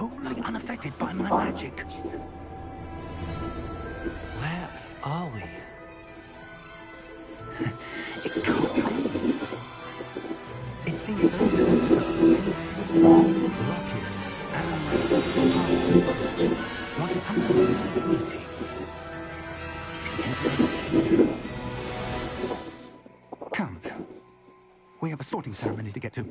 totally unaffected by my magic. Where are we? It can't be. It seems those who stuck Pencey, Rocket, and Harvey wanted some sort of meeting. Come. We have a sorting ceremony to get to.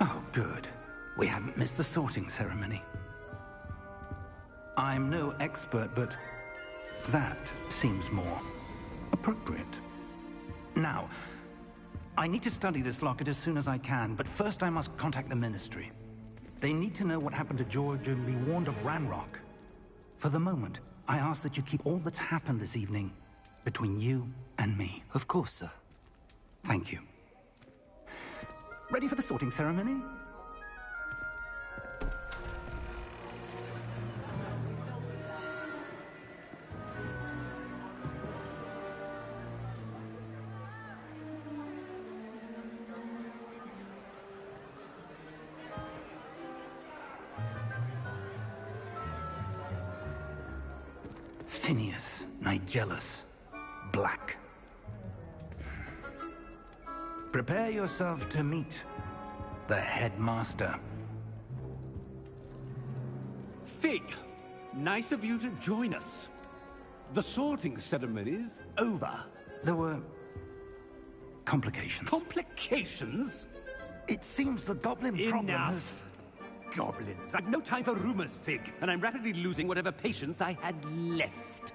Oh, good. We haven't missed the sorting ceremony. I'm no expert, but that seems more appropriate. Now, I need to study this locket as soon as I can, but first I must contact the Ministry. They need to know what happened to George and be warned of Ranrock. For the moment, I ask that you keep all that's happened this evening between you and me. Of course, sir. Thank you. Ready for the sorting ceremony? Phineas, Nigellus, Black. Prepare yourself to meet the headmaster. Fig, nice of you to join us. The sorting ceremony's over. There were complications. Complications? It seems the goblin problem has... Enough. Goblins. I've no time for rumors, Fig, and I'm rapidly losing whatever patience I had left.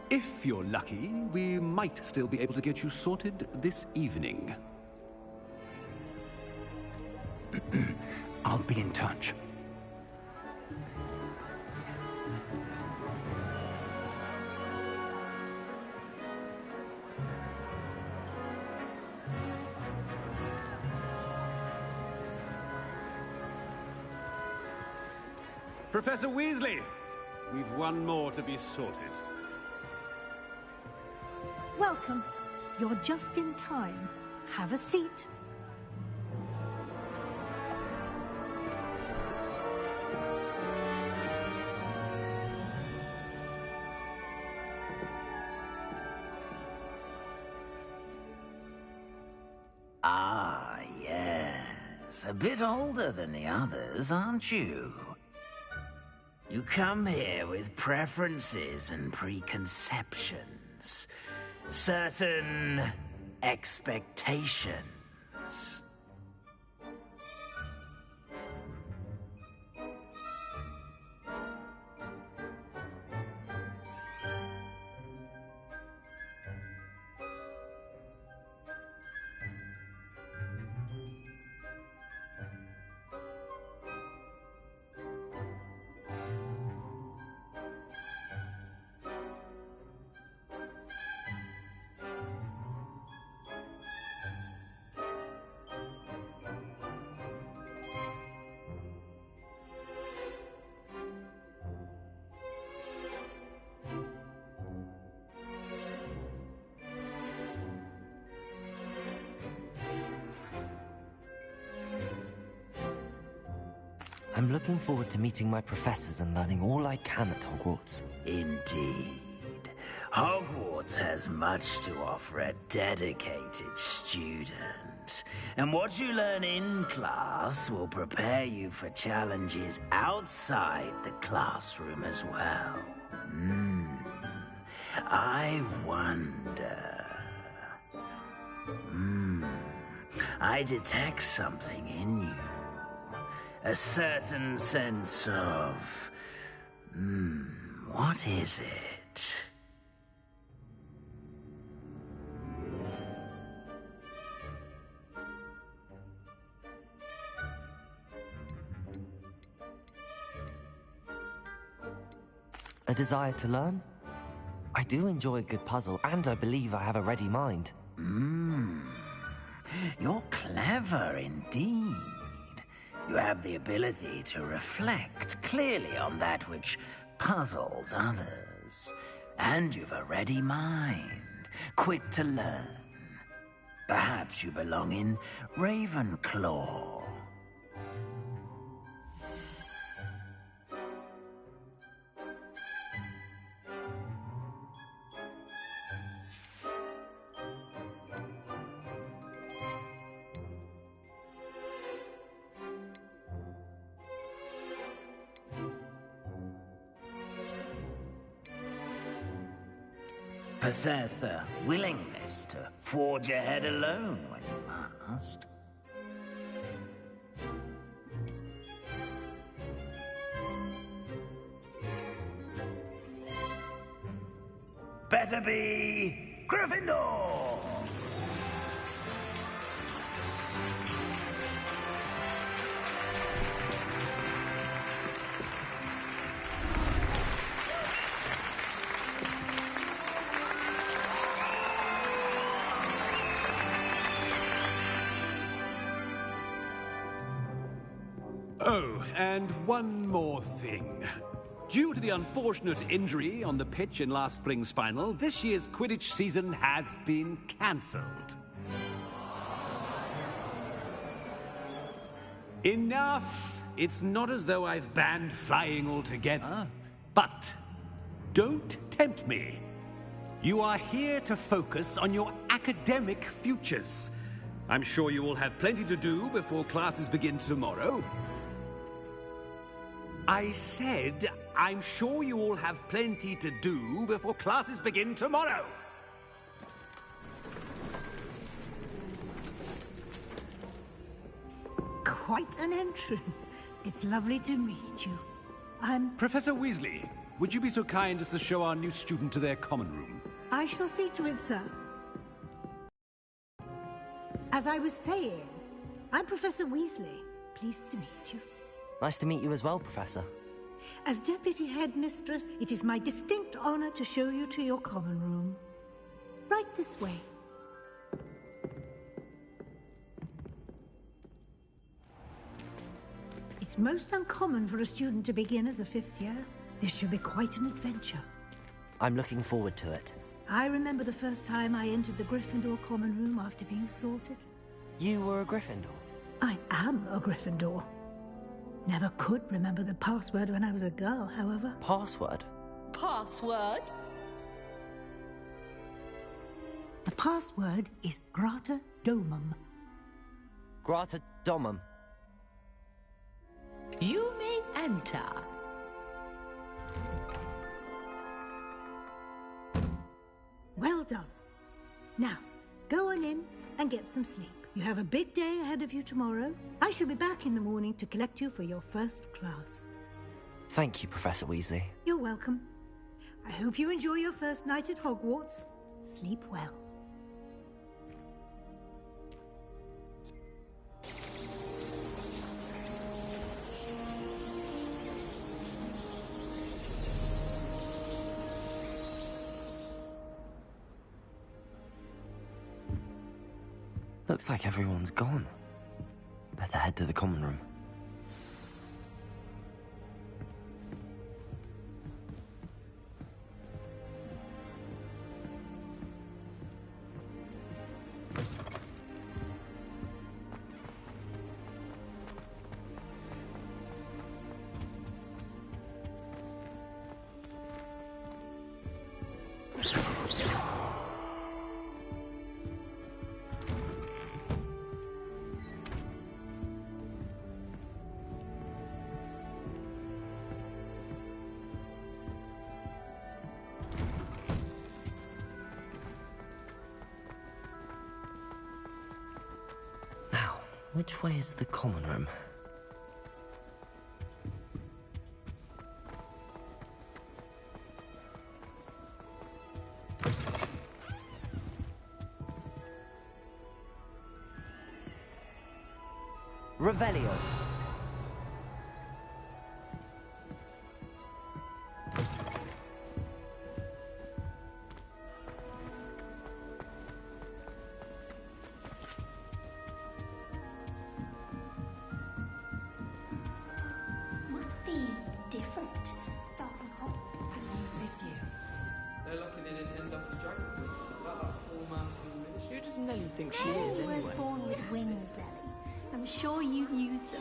If you're lucky, we might still be able to get you sorted this evening. I'll be in touch. Professor Weasley, we've one more to be sorted. Welcome. You're just in time. Have a seat. Ah, yes. A bit older than the others, aren't you? You come here with preferences and preconceptions. Certain expectations. I'm looking forward to meeting my professors and learning all I can at Hogwarts. Indeed. Hogwarts has much to offer a dedicated student. And what you learn in class will prepare you for challenges outside the classroom as well. I wonder... I detect something in you. A certain sense of... what is it? A desire to learn? I do enjoy a good puzzle, and I believe I have a ready mind. You're clever indeed. You have the ability to reflect clearly on that which puzzles others. And you've a ready mind, quick to learn. Perhaps you belong in Ravenclaw. Possess a willingness to forge ahead alone when you must. Better be Gryffindor! Oh, and one more thing. Due to the unfortunate injury on the pitch in last spring's final, this year's Quidditch season has been cancelled. Enough! It's not as though I've banned flying altogether. But don't tempt me. You are here to focus on your academic futures. I'm sure you will have plenty to do before classes begin tomorrow. I said, I'm sure you all have plenty to do before classes begin tomorrow. Quite an entrance. It's lovely to meet you. Professor Weasley, would you be so kind as to show our new student to their common room? I shall see to it, sir. As I was saying, I'm Professor Weasley. Pleased to meet you. Nice to meet you as well, Professor. As Deputy Headmistress, it is my distinct honor to show you to your common room. Right this way. It's most uncommon for a student to begin as a fifth year. This should be quite an adventure. I'm looking forward to it. I remember the first time I entered the Gryffindor common room after being sorted. You were a Gryffindor? I am a Gryffindor. Never could remember the password when I was a girl, however. Password? Password? The password is Grata Domum. Grata Domum. You may enter. Well done. Now, go on in and get some sleep. You have a big day ahead of you tomorrow. I shall be back in the morning to collect you for your first class. Thank you, Professor Weasley. You're welcome. I hope you enjoy your first night at Hogwarts. Sleep well. Looks like everyone's gone. Better head to the common room. Which way is the common room? Revelio. Must be different. Starting hot. They're lucky they didn't end up as dragon. Like that poor man from the ministry. Who does Nelly think she is, You anyway? weren't born with wings, Nelly. I'm sure you'd use them.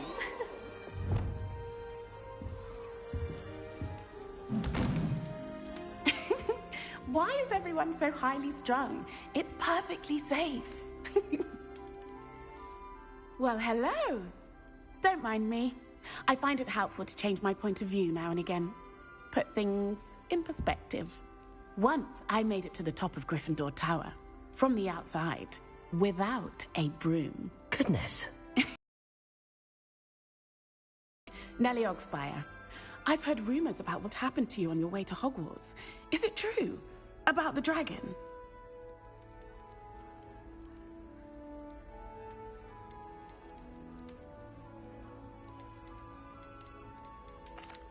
Why is everyone so highly strung? It's perfectly safe. Well, hello. Don't mind me. I find it helpful to change my point of view now and again. Put things in perspective. Once I made it to the top of Gryffindor Tower, from the outside, without a broom. Goodness. Nellie Ogspire, I've heard rumors about what happened to you on your way to Hogwarts. Is it true? About the dragon?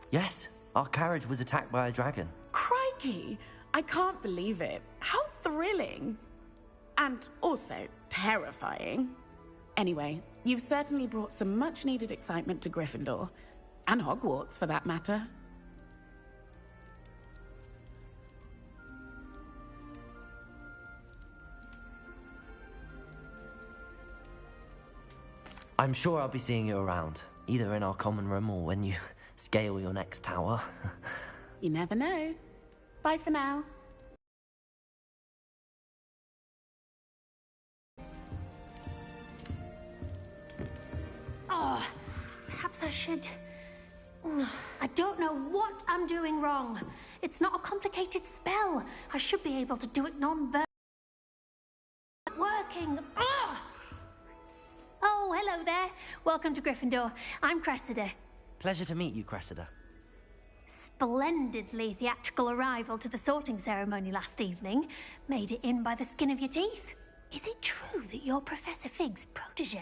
Yes, our carriage was attacked by a dragon. Crikey! I can't believe it. How thrilling! And also terrifying. Anyway, you've certainly brought some much-needed excitement to Gryffindor. And Hogwarts, for that matter. I'm sure I'll be seeing you around, either in our common room or when you scale your next tower. You never know. Bye for now. Oh, perhaps I should... I don't know what I'm doing wrong. It's not a complicated spell. I should be able to do it non-verbal. Working. Oh, hello there. Welcome to Gryffindor. I'm Cressida. Pleasure to meet you, Cressida. Splendidly theatrical arrival to the sorting ceremony last evening. Made it in by the skin of your teeth. Is it true that you're Professor Fig's protege?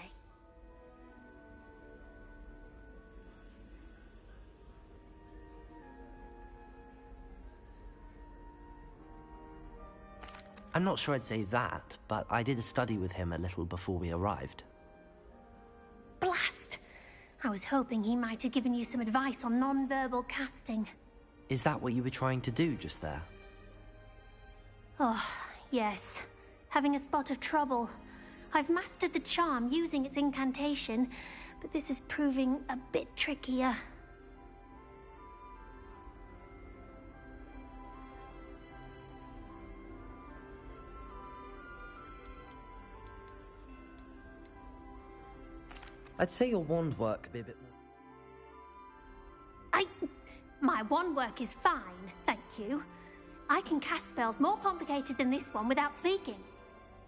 I'm not sure I'd say that, but I did study with him a little before we arrived. Blast! I was hoping he might have given you some advice on non-verbal casting. Is that what you were trying to do just there? Oh, yes. Having a spot of trouble. I've mastered the charm using its incantation, but this is proving a bit trickier. I'd say your wand work could be a bit more... My wand work is fine, thank you. I can cast spells more complicated than this one without speaking.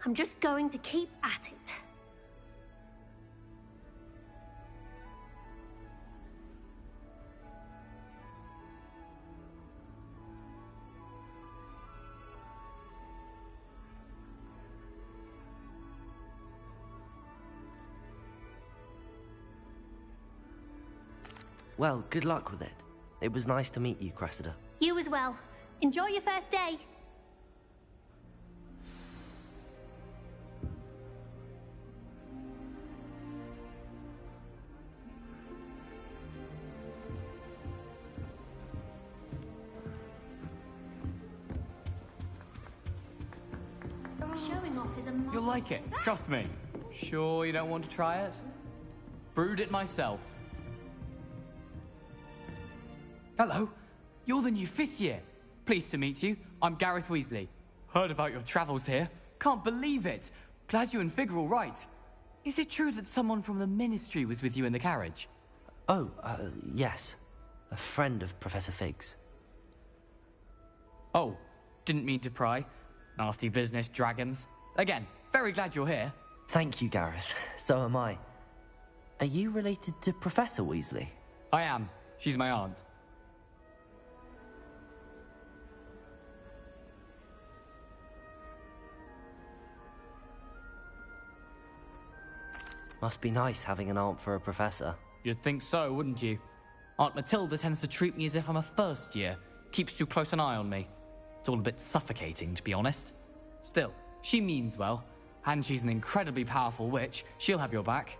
I'm just going to keep at it. Well, good luck with it. It was nice to meet you, Cressida. You as well. Enjoy your first day. Showing off is a You'll like it, trust me. Sure you don't want to try it? Brewed it myself. Hello, you're the new 5th year. Pleased to meet you. I'm Gareth Weasley. Heard about your travels here. Can't believe it. Glad you and Fig are all right. Is it true that someone from the Ministry was with you in the carriage? Oh, yes. A friend of Professor Fig's. Oh, didn't mean to pry. Nasty business, dragons. Again, very glad you're here. Thank you, Gareth. So am I. Are you related to Professor Weasley? I am. She's my aunt. Must be nice having an aunt for a professor. You'd think so, wouldn't you? Aunt Matilda tends to treat me as if I'm a first year. Keeps too close an eye on me. It's all a bit suffocating, to be honest. Still, she means well. And she's an incredibly powerful witch. She'll have your back.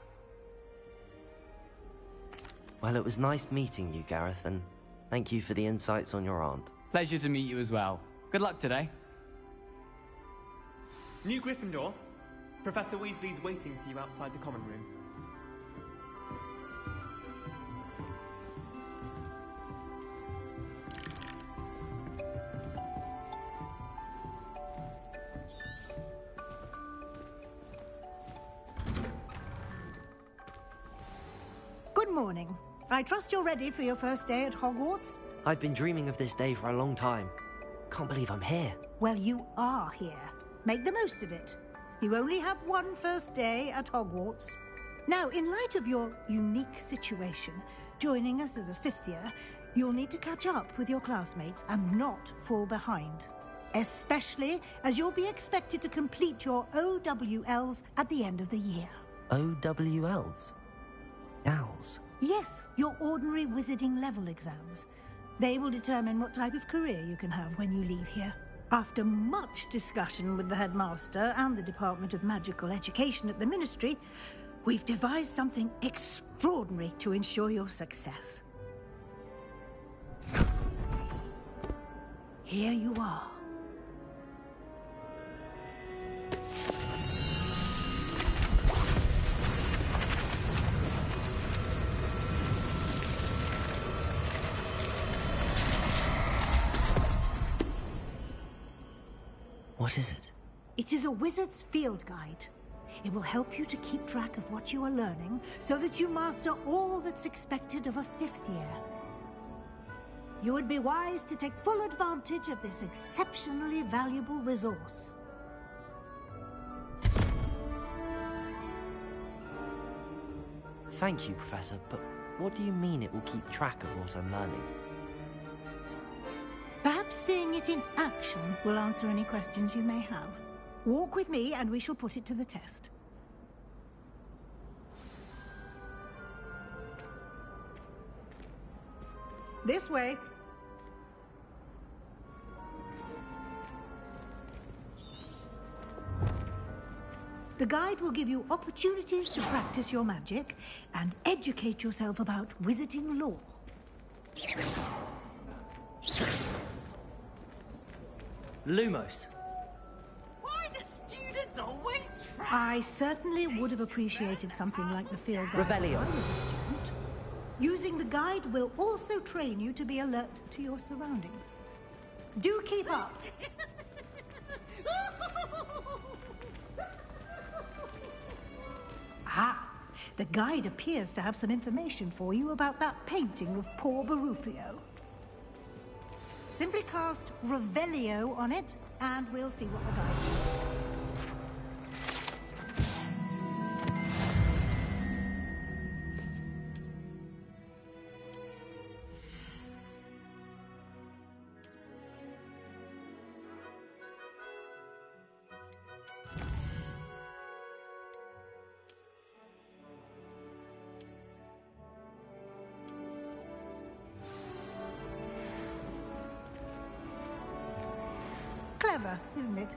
Well, it was nice meeting you, Gareth, and thank you for the insights on your aunt. Pleasure to meet you as well. Good luck today. New Gryffindor. Professor Weasley's waiting for you outside the common room. Good morning. I trust you're ready for your first day at Hogwarts? I've been dreaming of this day for a long time. Can't believe I'm here. Well, you are here. Make the most of it. You only have one first day at Hogwarts. Now, in light of your unique situation, joining us as a fifth year, you'll need to catch up with your classmates and not fall behind. Especially as you'll be expected to complete your OWLs at the end of the year. OWLs? Owls? Yes, your ordinary wizarding level exams. They will determine what type of career you can have when you leave here. After much discussion with the headmaster and the Department of Magical Education at the Ministry, we've devised something extraordinary to ensure your success. Here you are. What is it? It is a wizard's field guide. It will help you to keep track of what you are learning so that you master all that's expected of a fifth year. You would be wise to take full advantage of this exceptionally valuable resource. Thank you, Professor, but what do you mean it will keep track of what I'm learning? Perhaps seeing it in action will answer any questions you may have. Walk with me and we shall put it to the test. This way. The guide will give you opportunities to practice your magic and educate yourself about wizarding lore. Lumos. Why do students always frown? I certainly would have appreciated something like the field guide Revelio. when I was a student. Using the guide will also train you to be alert to your surroundings. Do keep up. Ah, the guide appears to have some information for you about that painting of poor Barufio. Simply cast Revelio on it, and we'll see what the guide says. Clever, isn't it?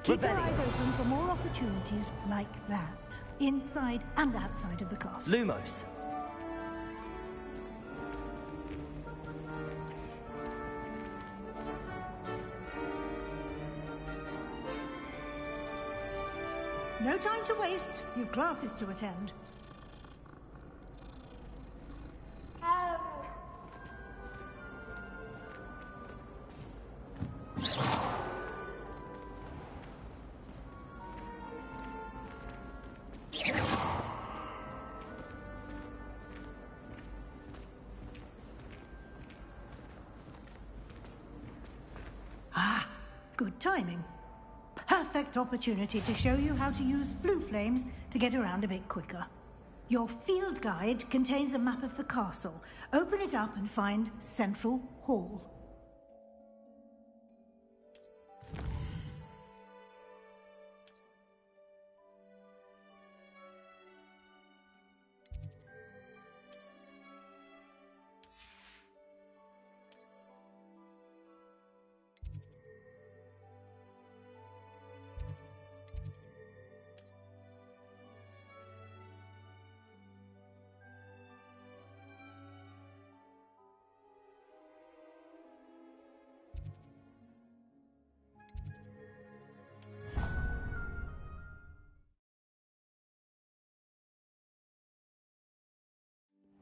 Keep your eyes open for more opportunities like that, inside and outside of the castle. Lumos. No time to waste. You've classes to attend. Ah, good timing. Perfect opportunity to show you how to use flue flames to get around a bit quicker. Your field guide contains a map of the castle. Open it up and find Central Hall.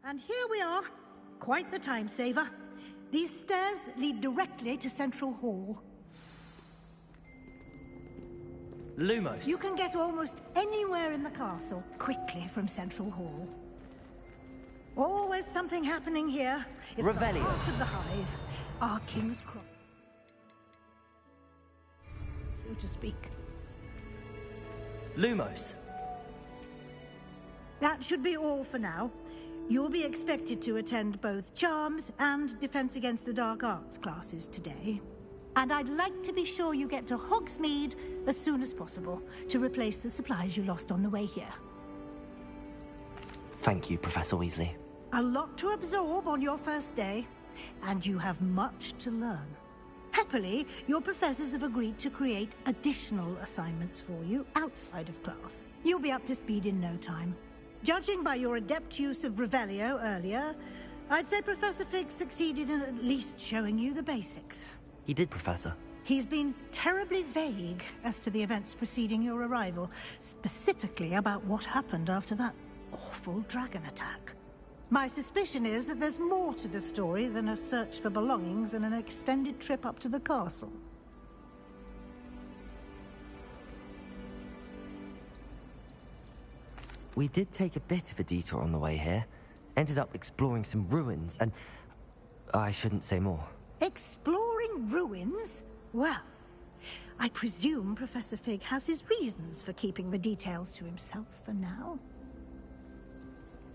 And here we are. Quite the time saver. These stairs lead directly to Central Hall. Lumos. You can get almost anywhere in the castle quickly from Central Hall. Always something happening here. It's Revelio. the heart of the hive. Our King's Cross, so to speak. Lumos. That should be all for now. You'll be expected to attend both Charms and Defense Against the Dark Arts classes today. And I'd like to be sure you get to Hogsmeade as soon as possible to replace the supplies you lost on the way here. Thank you, Professor Weasley. A lot to absorb on your first day, and you have much to learn. Happily, your professors have agreed to create additional assignments for you outside of class. You'll be up to speed in no time. Judging by your adept use of Revelio earlier, I'd say Professor Fig succeeded in at least showing you the basics. He did, Professor. He's been terribly vague as to the events preceding your arrival, specifically about what happened after that awful dragon attack. My suspicion is that there's more to the story than a search for belongings and an extended trip up to the castle. We did take a bit of a detour on the way here. Ended up exploring some ruins, and I shouldn't say more. Exploring ruins? Well, I presume Professor Fig has his reasons for keeping the details to himself for now.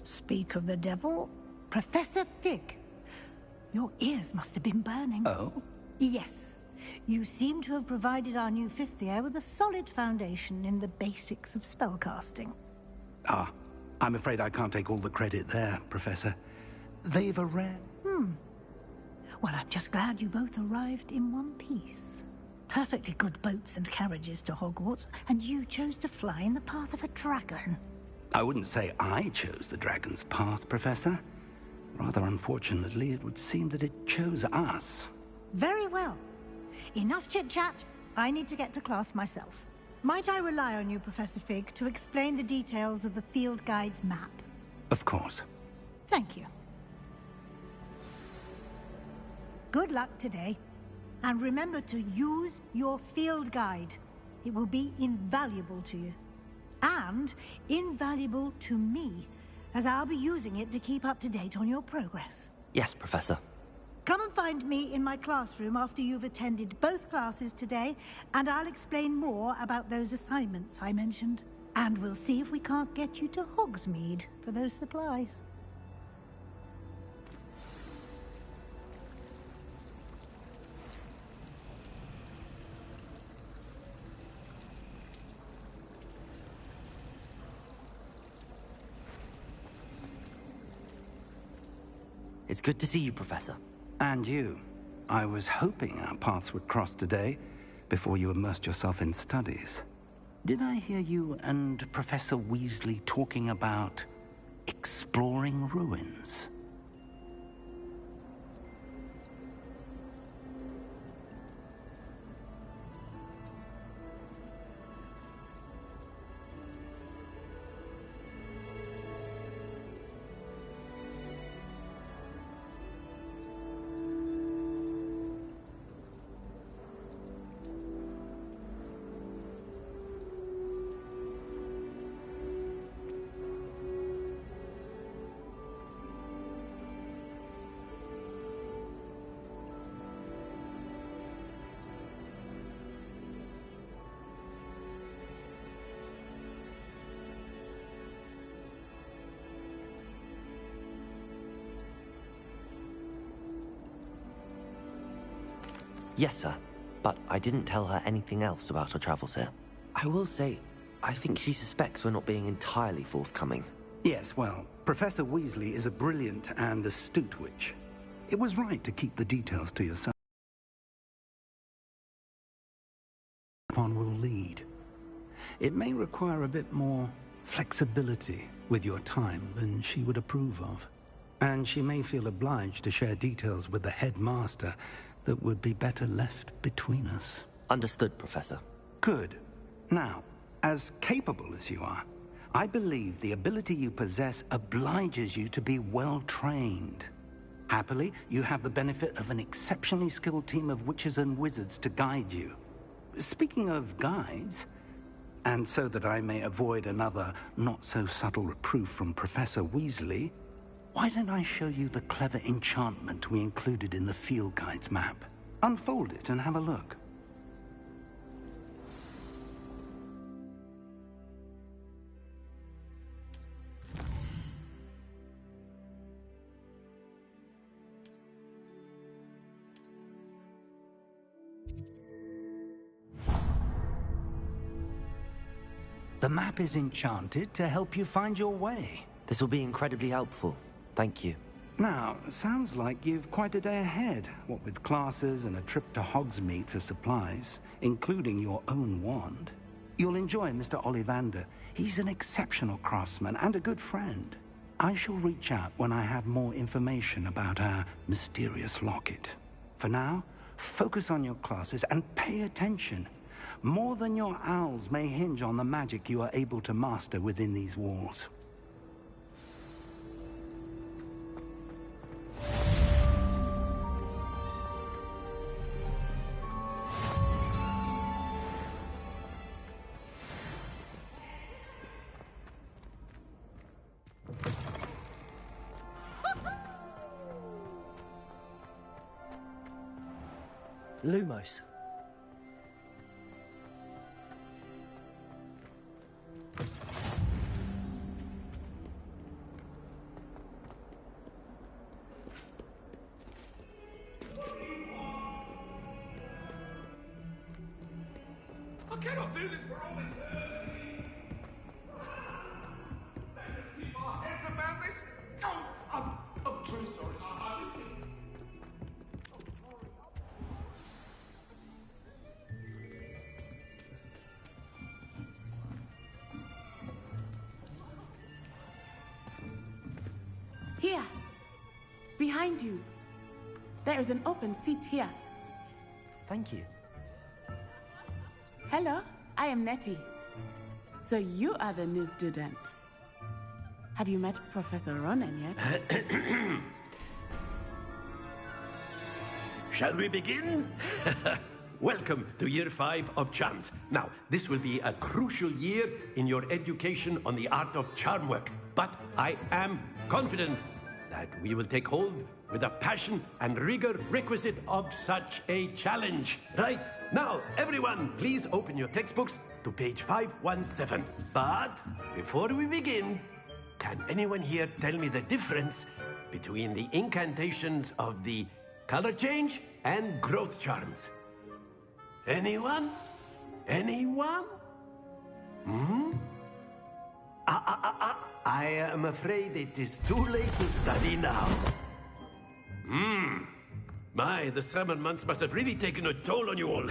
Speak of the devil, Professor Fig. Your ears must have been burning. Oh? Yes. You seem to have provided our new fifth year with a solid foundation in the basics of spellcasting. Ah, I'm afraid I can't take all the credit there, Professor. They've a rare... Well, I'm just glad you both arrived in one piece. Perfectly good boats and carriages to Hogwarts, and you chose to fly in the path of a dragon. I wouldn't say I chose the dragon's path, Professor. Rather unfortunately, it would seem that it chose us. Very well. Enough chit-chat. I need to get to class myself. Might I rely on you, Professor Fig, to explain the details of the field guide's map? Of course. Thank you. Good luck today. And remember to use your field guide. It will be invaluable to you. And invaluable to me, as I'll be using it to keep up to date on your progress. Yes, Professor. Come and find me in my classroom after you've attended both classes today, and I'll explain more about those assignments I mentioned. And we'll see if we can't get you to Hogsmeade for those supplies. It's good to see you, Professor. And you. I was hoping our paths would cross today, before you immersed yourself in studies. Did I hear you and Professor Weasley talking about exploring ruins? Yes, sir. But I didn't tell her anything else about her travels here. I will say, I think she suspects we're not being entirely forthcoming. Yes, well, Professor Weasley is a brilliant and astute witch. It was right to keep the details to yourself. Upon will lead. It may require a bit more flexibility with your time than she would approve of. And she may feel obliged to share details with the headmaster that would be better left between us. Understood, Professor. Good. Now, as capable as you are, I believe the ability you possess obliges you to be well trained. Happily, you have the benefit of an exceptionally skilled team of witches and wizards to guide you. Speaking of guides, and so that I may avoid another not-so-subtle reproof from Professor Weasley, why don't I show you the clever enchantment we included in the field guide's map? Unfold it and have a look. The map is enchanted to help you find your way. This will be incredibly helpful. Thank you. Now, sounds like you've quite a day ahead, what with classes and a trip to Hogsmeade for supplies, including your own wand. You'll enjoy Mr. Ollivander. He's an exceptional craftsman and a good friend. I shall reach out when I have more information about our mysterious locket. For now, focus on your classes and pay attention. More than your owls may hinge on the magic you are able to master within these walls. Lumos. I cannot do this for all eternity. Let's just keep our heads about this. Oh, I'm truly sorry. Here. Behind you. There is an open seat here. Thank you. Hello, I am Nettie. So you are the new student. Have you met Professor Ronan yet? Shall we begin? Welcome to Year 5 of Charms. Now, this will be a crucial year in your education on the art of charm work. But I am confident that we will take hold with the passion and rigor requisite of such a challenge. Right, now, everyone, please open your textbooks to page 517. But before we begin, can anyone here tell me the difference between the incantations of the color change and growth charms? Anyone? Anyone? I am afraid it is too late to study now. My, the summer months must have really taken a toll on you all.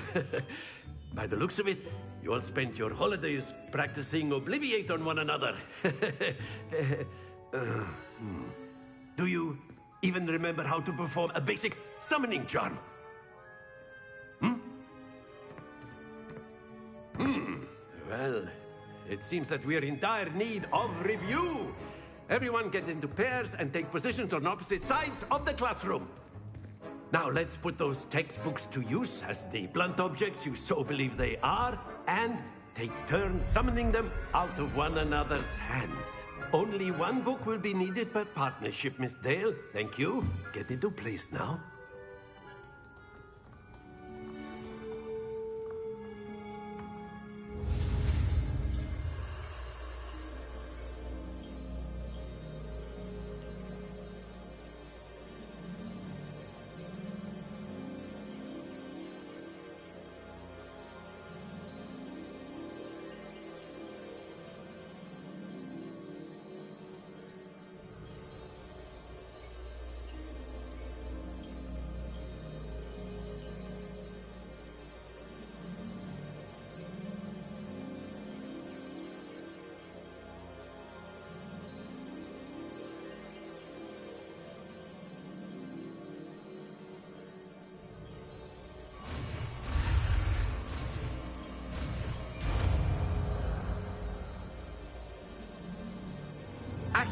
By the looks of it, you all spent your holidays practicing Obliviate on one another. Do you even remember how to perform a basic summoning charm? Well, it seems that we are in dire need of review. Everyone get into pairs and take positions on opposite sides of the classroom. Now let's put those textbooks to use as the blunt objects you so believe they are, and take turns summoning them out of one another's hands. Only one book will be needed per partnership, Miss Dale. Thank you. Get into place now.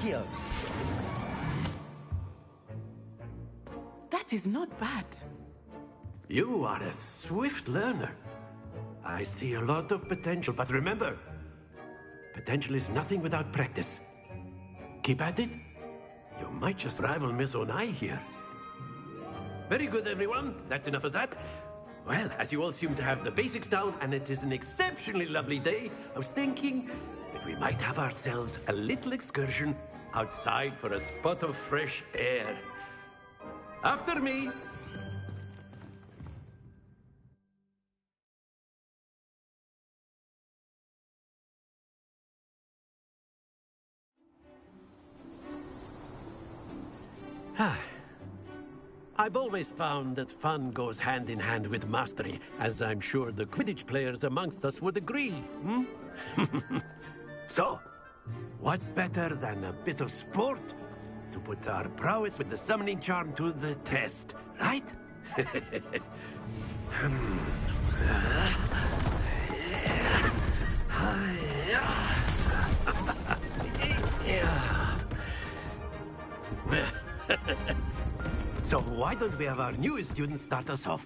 Accio! That is not bad. You are a swift learner. I see a lot of potential, but remember, potential is nothing without practice. Keep at it. You might just rival Miss Onai here. Very good, everyone. That's enough of that. Well, as you all seem to have the basics down, and it is an exceptionally lovely day, I was thinking that we might have ourselves a little excursion outside for a spot of fresh air. After me. I've always found that fun goes hand in hand with mastery, as I'm sure the Quidditch players amongst us would agree, So, what better than a bit of sport to put our prowess with the summoning charm to the test, right? So why don't we have our newest student start us off?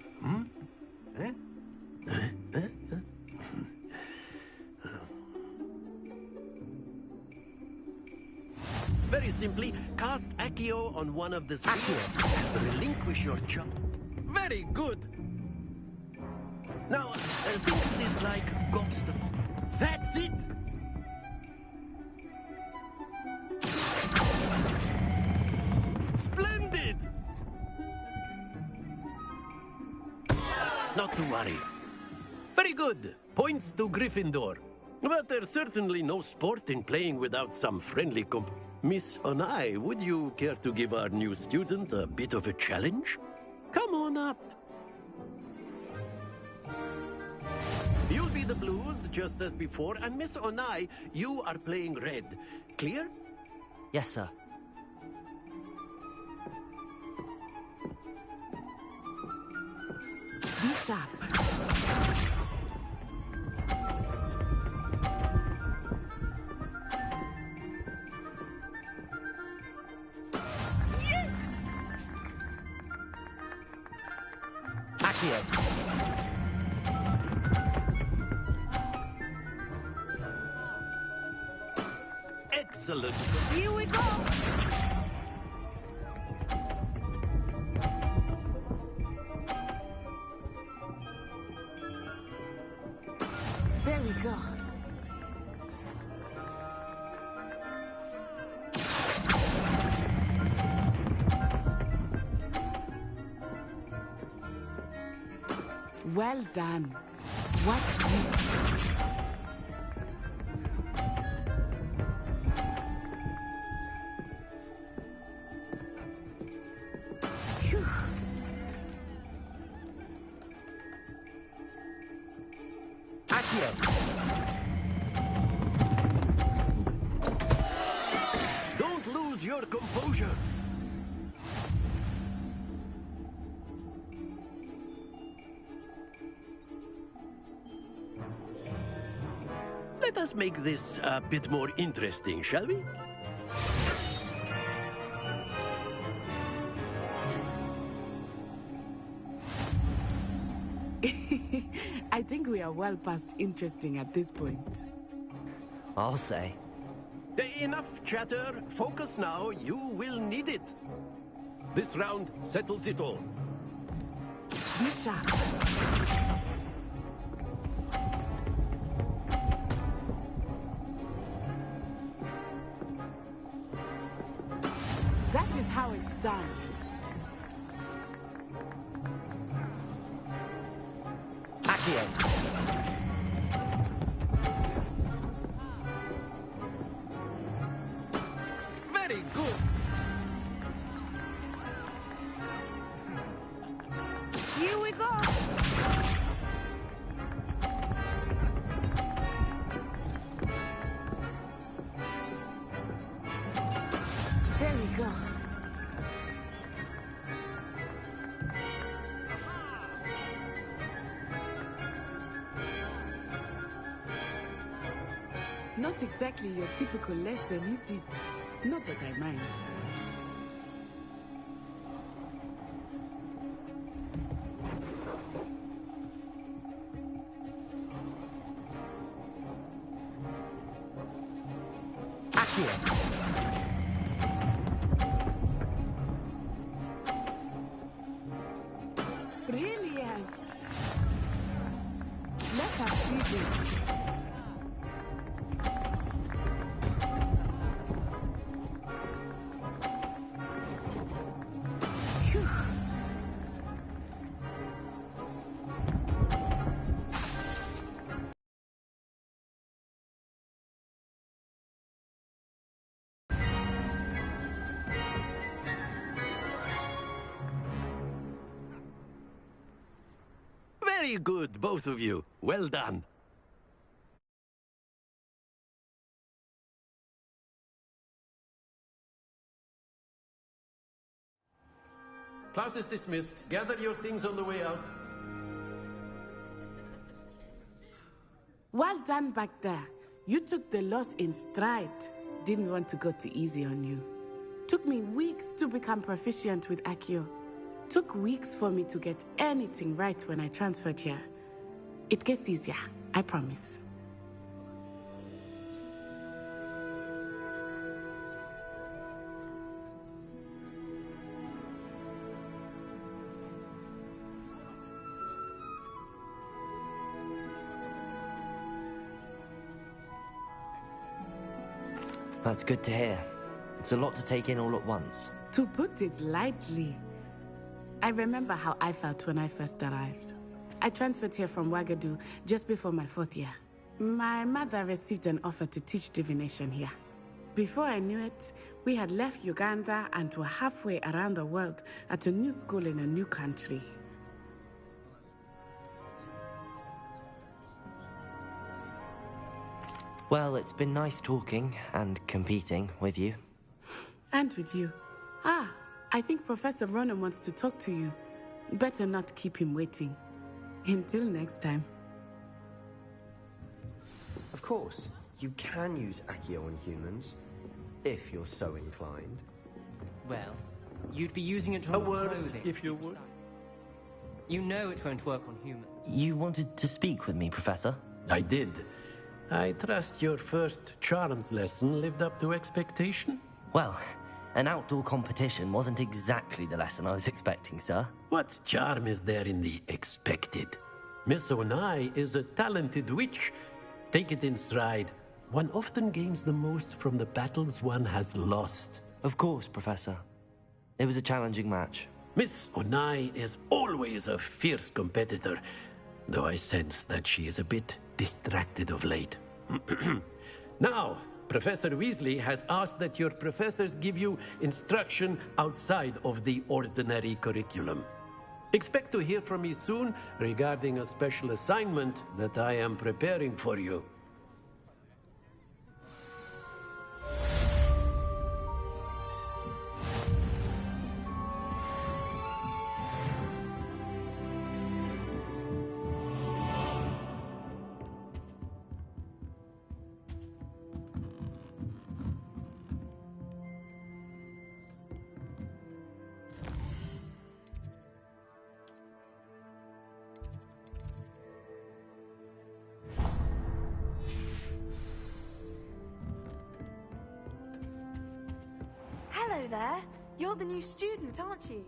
Very simply, cast Accio on one of the spheres and relinquish your charm. Very good. Now, think of this like gobstone. That's it. Splendid! Not to worry. Very good. Points to Gryffindor. But there's certainly no sport in playing without some friendly Miss Onai, would you care to give our new student a bit of a challenge? Come on up. You'll be the blues, just as before, and Miss Onai, you are playing red. Clear? Yes, sir. Be sharp. Yes! Accio. Excellent. Here we go. There we go. Well done. Watch this. Phew. Accio. Don't lose your composure. Let us make this a bit more interesting, shall we? I think we are well past interesting at this point. I'll say. Enough chatter. Focus now. You will need it. This round settles it all. Be sharp. That is how it's done. Accio. Very good. Here we go. There we go. Not exactly your typical lesson, is it? Not that I mind. Brilliant! Let us see this. Phew. Very good, both of you. Well done. Class is dismissed. Gather your things on the way out. Well done back there. You took the loss in stride. Didn't want to go too easy on you. Took me weeks to become proficient with Accio. Took weeks for me to get anything right when I transferred here. It gets easier, I promise. That's good to hear. It's a lot to take in all at once. To put it lightly, I remember how I felt when I first arrived. I transferred here from Wagadu just before my 4th year. My mother received an offer to teach divination here. Before I knew it, we had left Uganda and were halfway around the world at a new school in a new country. Well, it's been nice talking and competing with you. And with you. I think Professor Ronan wants to talk to you. Better not keep him waiting. Until next time. Of course, you can use Accio on humans, if you're so inclined. Well, you'd be using it on A word, clothing. if you would. You know it won't work on humans. You wanted to speak with me, Professor? I did. I trust your first charms lesson lived up to expectation? Well, an outdoor competition wasn't exactly the lesson I was expecting, sir. What charm is there in the expected? Miss Onai is a talented witch. Take it in stride. One often gains the most from the battles one has lost. Of course, Professor. It was a challenging match. Miss Onai is always a fierce competitor, though I sense that she is a bit distracted of late. Now, Professor Weasley has asked that your professors give you instruction outside of the ordinary curriculum. Expect to hear from me soon regarding a special assignment that I am preparing for you. Hello there. You're the new student, aren't you?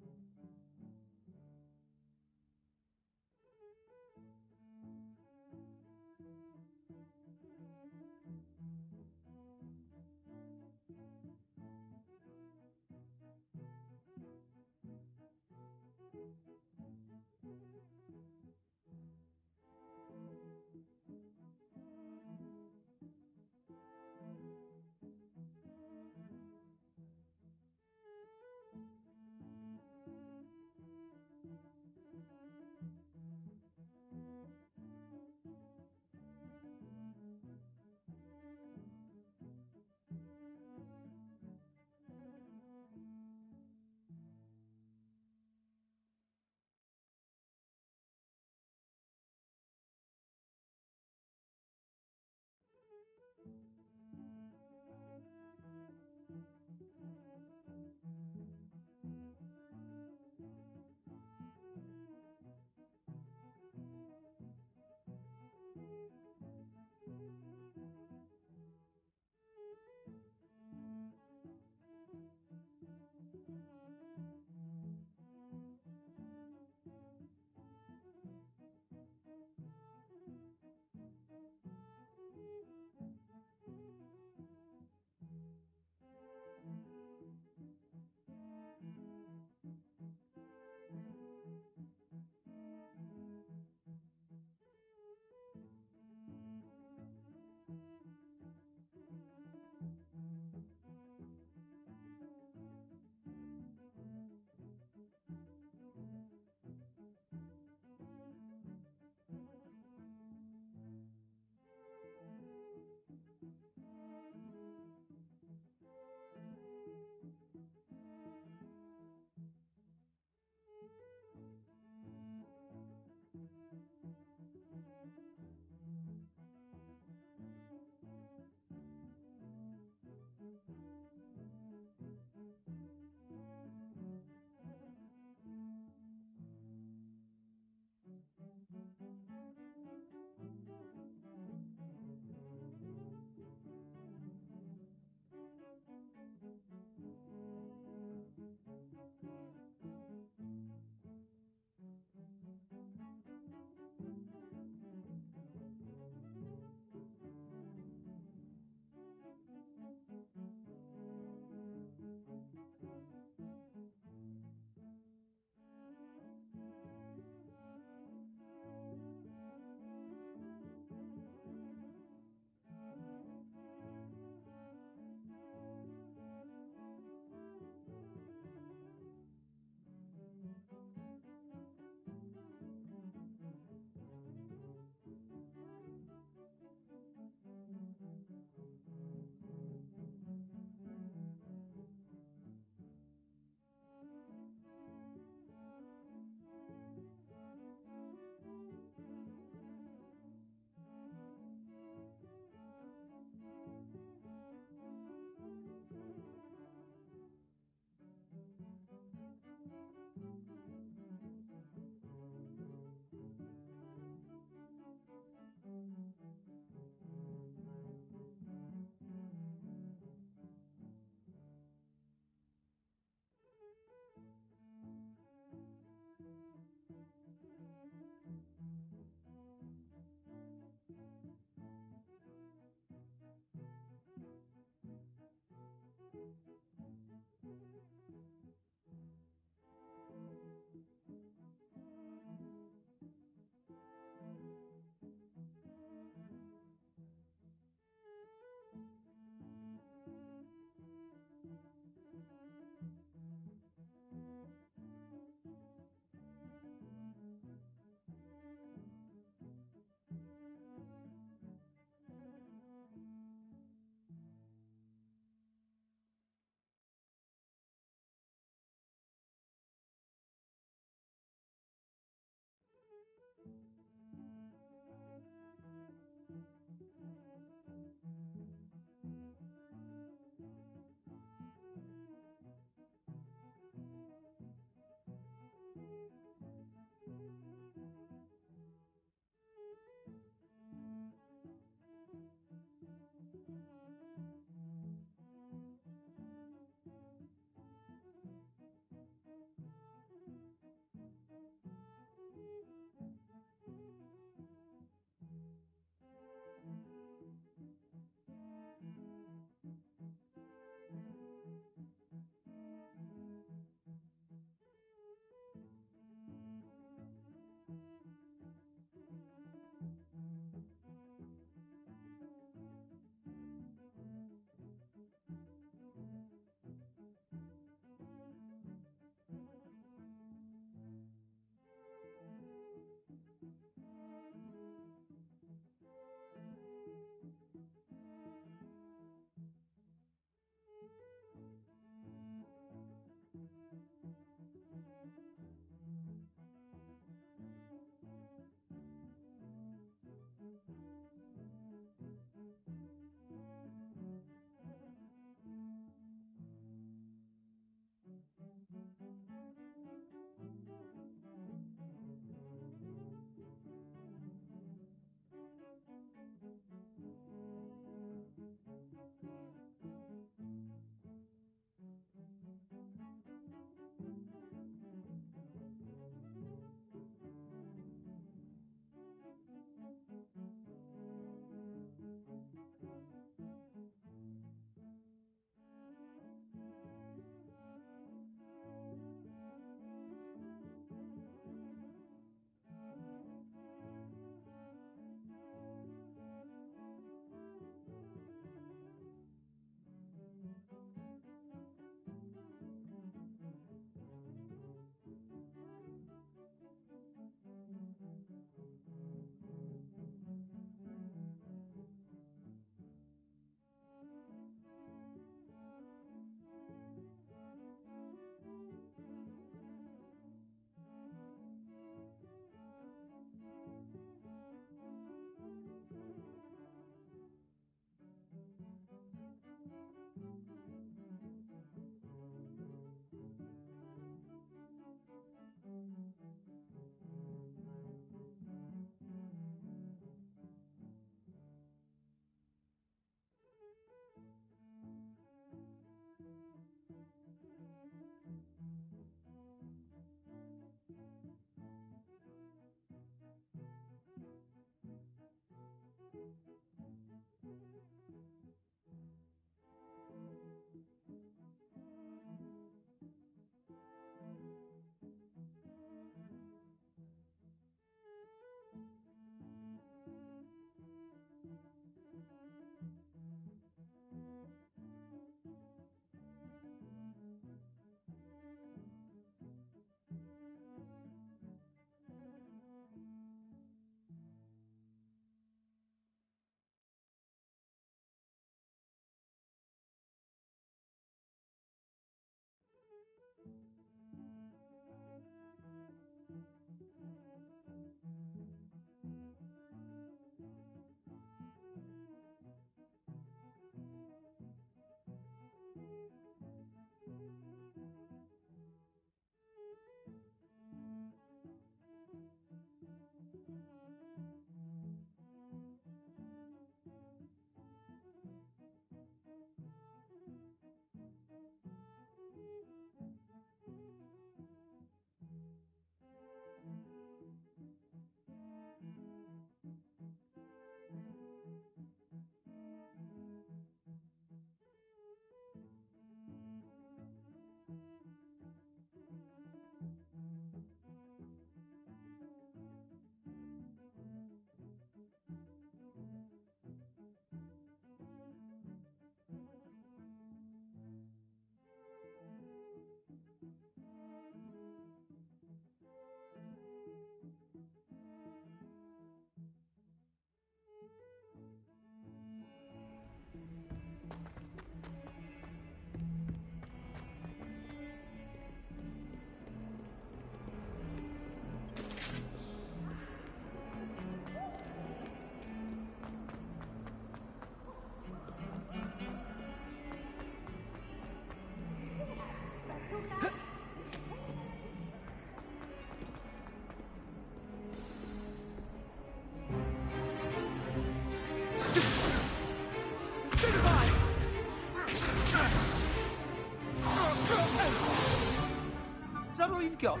all you've got?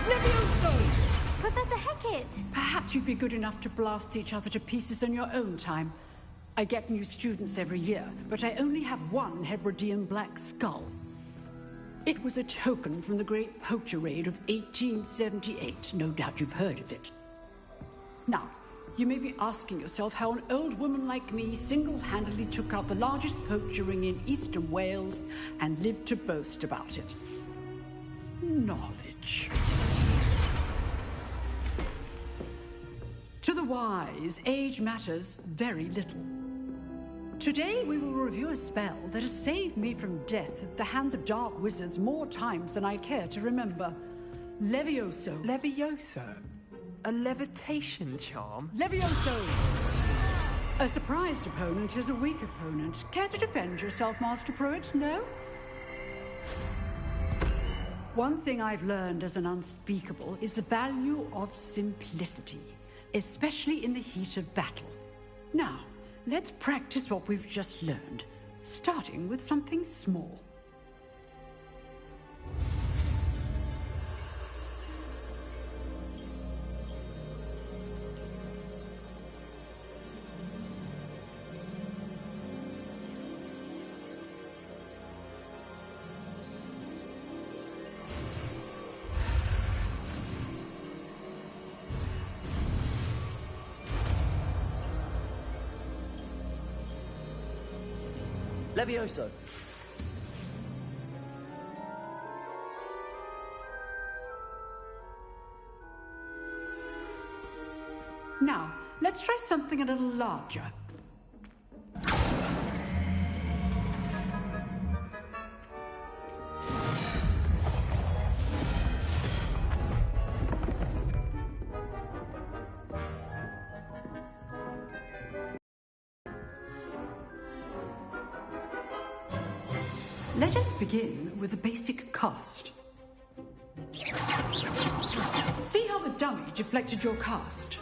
Levioso! Professor Hecat! Perhaps you'd be good enough to blast each other to pieces in your own time. I get new students every year, but I only have one Hebridean black skull. It was a token from the Great Poacher Raid of 1878. No doubt you've heard of it. Now, you may be asking yourself how an old woman like me single-handedly took out the largest poacher ring in eastern Wales and lived to boast about it. Knowledge. To the wise, age matters very little. Today we will review a spell that has saved me from death at the hands of dark wizards more times than I care to remember. Levioso. Levioso? A levitation charm? Levioso! A surprised opponent is a weak opponent. Care to defend yourself, Master Pruitt? No? One thing I've learned as an unspeakable is the value of simplicity, especially in the heat of battle. Now, let's practice what we've just learned, starting with something small. Levioso. Now, let's try something a little larger. Let us begin with the basic cast. See how the dummy deflected your cast?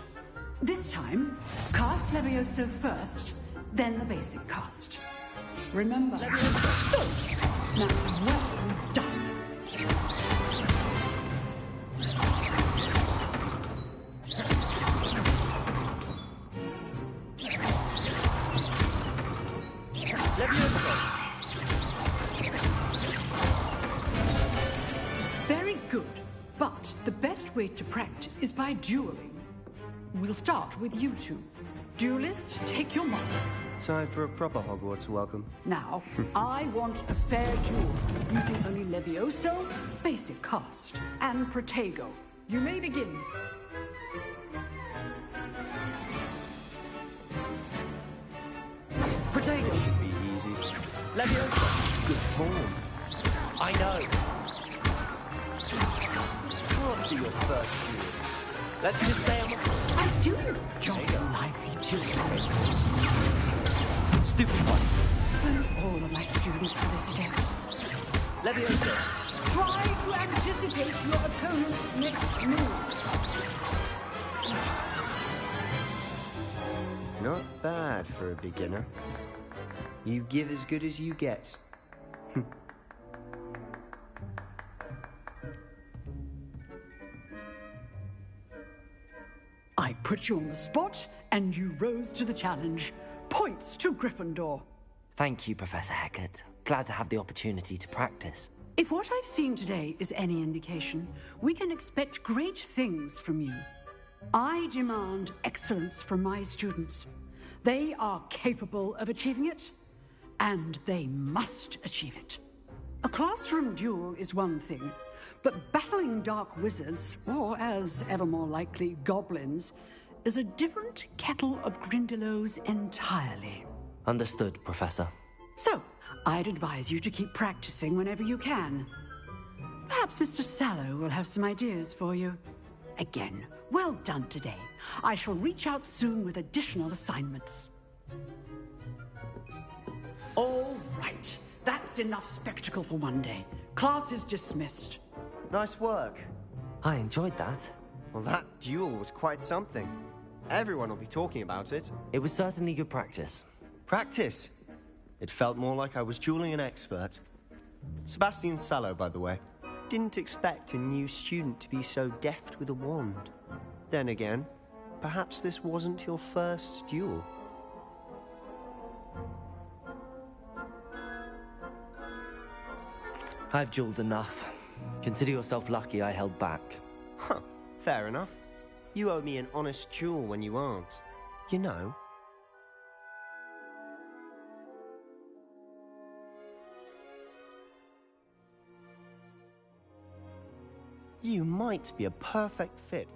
This time, cast Levioso first, then the basic cast. Remember, Levioso. Now, well done. Levioso. Very good, but the best way to practice is by dueling. We'll start with you two. Duelists, take your marks. Time for a proper Hogwarts welcome. Now, I want a fair duel, using only Levioso, basic cast, and Protego. You may begin. Protego. Should be easy. Levioso. Good form. I know. Can't be your first duel. Let's just say I do enjoy lively duels. Stupid one. Thank all of my students for this again. Levioso. Try to anticipate your opponent's next move. Not bad for a beginner. You give as good as you get. I put you on the spot, and you rose to the challenge. Points to Gryffindor. Thank you, Professor Hecat. Glad to have the opportunity to practice. If what I've seen today is any indication, we can expect great things from you. I demand excellence from my students. They are capable of achieving it, and they must achieve it. A classroom duel is one thing, but battling dark wizards, or as ever more likely, goblins, is a different kettle of Grindylows entirely. Understood, Professor. So, I'd advise you to keep practicing whenever you can. Perhaps Mr. Sallow will have some ideas for you. Again, well done today. I shall reach out soon with additional assignments. All right. That's enough spectacle for one day. Class is dismissed. Nice work. I enjoyed that. Well, that duel was quite something. Everyone will be talking about it. It was certainly good practice. Practice? It felt more like I was dueling an expert. Sebastian Sallow, by the way. Didn't expect a new student to be so deft with a wand. Then again, perhaps this wasn't your first duel. I've dueled enough. Consider yourself lucky I held back. Huh, fair enough. You owe me an honest duel when you aren't. You know, you might be a perfect fit